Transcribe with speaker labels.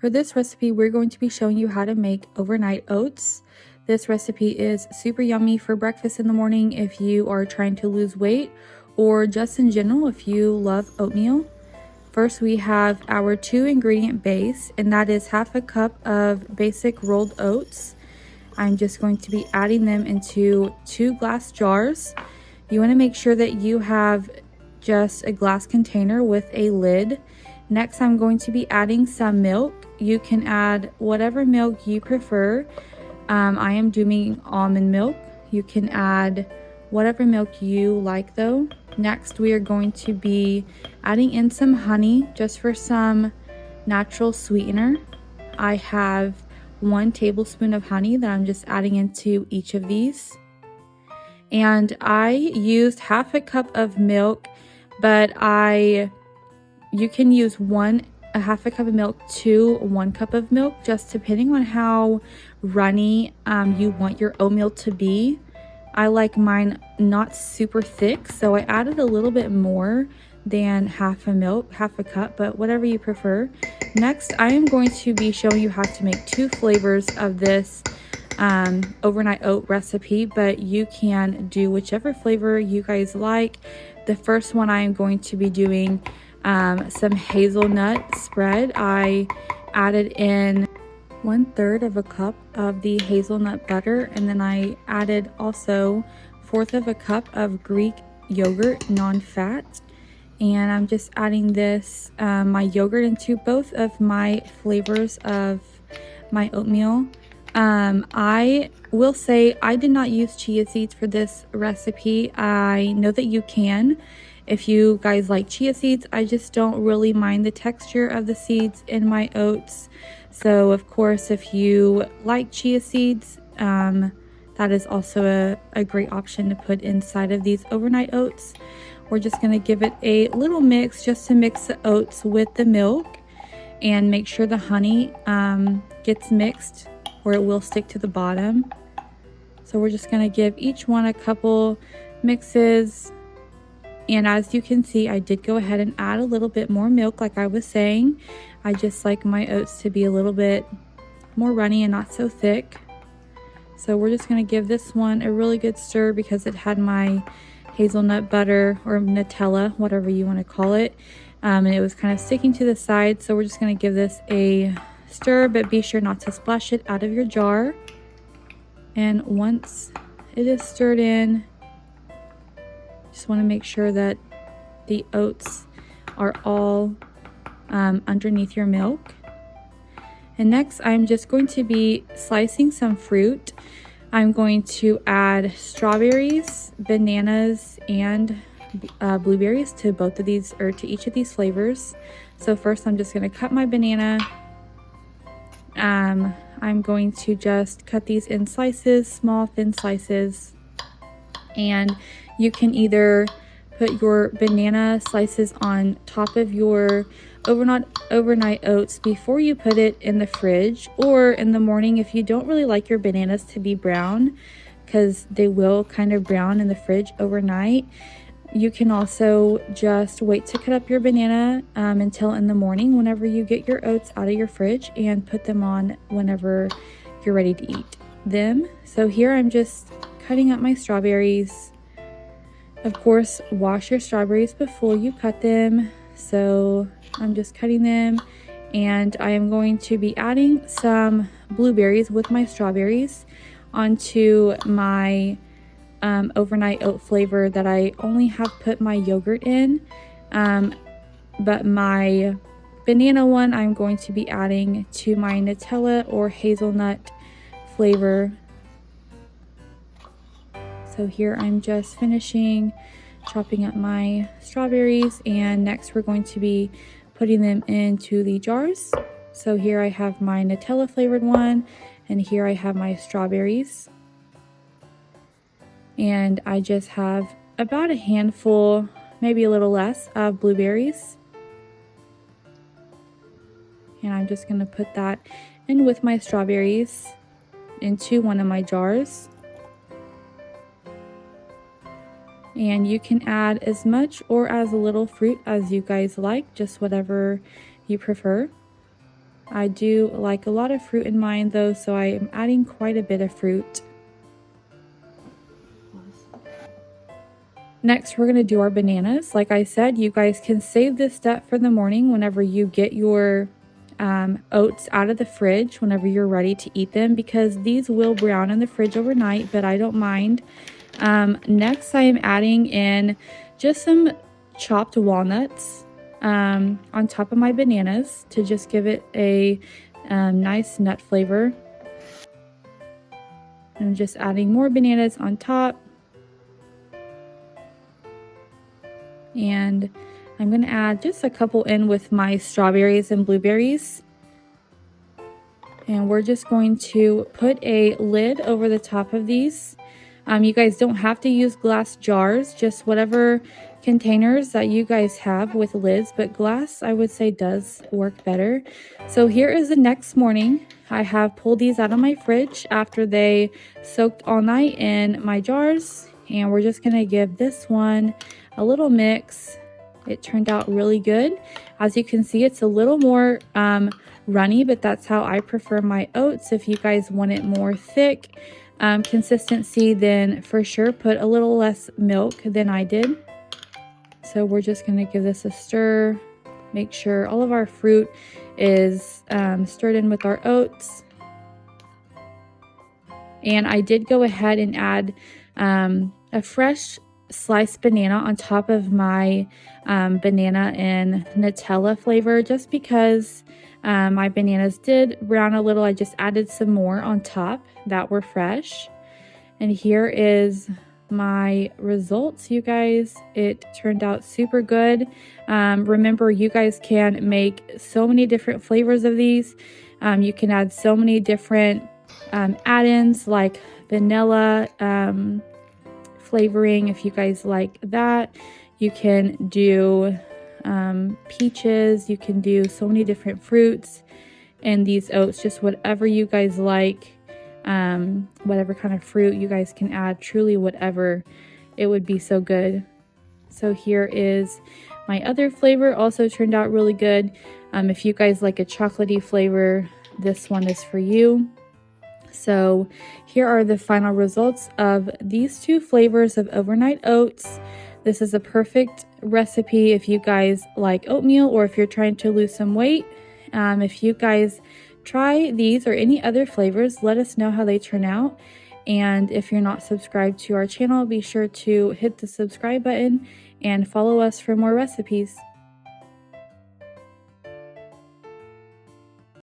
Speaker 1: For this recipe, we're going to be showing you how to make overnight oats. This recipe is super yummy for breakfast in the morning if you are trying to lose weight, or just in general if you love oatmeal. First, we have our 2-ingredient base, and that is half a cup of basic rolled oats. I'm just going to be adding them into 2 glass jars. You want to make sure that you have just a glass container with a lid. Next, I'm going to be adding some milk. You can add whatever milk you prefer. I am doing almond milk. You can add whatever milk you like though. Next, we are going to be adding in some honey just for some natural sweetener. I have 1 tablespoon of honey that I'm just adding into each of these. And I used half a cup of milk, but you can use a half a cup of milk to 1 cup of milk, just depending on how runny you want your oatmeal to be. I like mine not super thick, so I added a little bit more than half a cup, but whatever you prefer. Next, I am going to be showing you how to make 2 flavors of this overnight oat recipe, but you can do whichever flavor you guys like. The first one, I am going to be doing some hazelnut spread. I added in 1/3 of a cup of the hazelnut butter, and then I added also 1/4 of a cup of Greek yogurt, non-fat. And I'm just adding this my yogurt into both of my flavors of my oatmeal. I will say I did not use chia seeds for this recipe. I know that you can if you guys like chia seeds. I just don't really mind the texture of the seeds in my oats. So of course, if you like chia seeds, that is also a great option to put inside of these overnight oats. We're just going to give it a little mix just to mix the oats with the milk and make sure the honey gets mixed, or it will stick to the bottom. So we're just going to give each one a couple mixes. And as you can see, I did go ahead and add a little bit more milk, like I was saying. I just like my oats to be a little bit more runny and not so thick. So we're just going to give this one a really good stir because it had my hazelnut butter or Nutella, whatever you want to call it. And it was kind of sticking to the side. So we're just going to give this a stir, but be sure not to splash it out of your jar. And once it is stirred in, just want to make sure that the oats are all underneath your milk. And next, I'm just going to be slicing some fruit. I'm going to add strawberries, bananas, and blueberries to both of these, or to each of these flavors. So first, I'm just going to cut my banana. I'm going to just cut these in slices, small, thin slices. And you can either put your banana slices on top of your overnight oats before you put it in the fridge, or in the morning if you don't really like your bananas to be brown, because they will kind of brown in the fridge overnight. You can also just wait to cut up your banana until in the morning whenever you get your oats out of your fridge, and put them on whenever you're ready to eat them. So here I'm just cutting up my strawberries. Of course, wash your strawberries before you cut them. So I'm just cutting them, and I am going to be adding some blueberries with my strawberries onto my overnight oat flavor that I only have put my yogurt in. But my banana one, I'm going to be adding to my Nutella or hazelnut flavor. So here I'm just finishing chopping up my strawberries, and next we're going to be putting them into the jars. So here I have my Nutella flavored one, and here I have my strawberries. And I just have about a handful, maybe a little less, of blueberries. And I'm just going to put that in with my strawberries into one of my jars. And you can add as much or as little fruit as you guys like, just whatever you prefer. I do like a lot of fruit in mine though, so I am adding quite a bit of fruit. Next, we're going to do our bananas. Like I said, you guys can save this step for the morning whenever you get your oats out of the fridge, whenever you're ready to eat them, because these will brown in the fridge overnight, but I don't mind. Next, I am adding in just some chopped walnuts on top of my bananas to just give it a nice nut flavor. I'm just adding more bananas on top. And I'm going to add just a couple in with my strawberries and blueberries. And we're just going to put a lid over the top of these. You guys don't have to use glass jars, just whatever containers that you guys have with lids, but glass I would say does work better. So here is the next morning. I have pulled these out of my fridge after they soaked all night in my jars, and we're just going to give this one a little mix. It turned out really good. As you can see, it's a little more runny, but that's how I prefer my oats. If you guys want it more thick consistency, then for sure put a little less milk than I did. So we're just going to give this a stir. Make sure all of our fruit is stirred in with our oats. And I did go ahead and add a fresh sliced banana on top of my banana and Nutella flavor, just because my bananas did brown a little. I just added some more on top that were fresh. And here is my results, you guys. It turned out super good. Remember, you guys can make so many different flavors of these. You can add so many different add-ins like vanilla flavoring if you guys like that. You can do peaches. You can do so many different fruits in these oats, just whatever you guys like. Whatever kind of fruit you guys can add, truly whatever, it would be so good. So here is my other flavor, also turned out really good. If you guys like a chocolatey flavor, this one is for you. So here are the final results of these two flavors of overnight oats. This is a perfect recipe if you guys like oatmeal or if you're trying to lose some weight. If you guys try these or any other flavors, let us know how they turn out. And if you're not subscribed to our channel, be sure to hit the subscribe button and follow us for more recipes.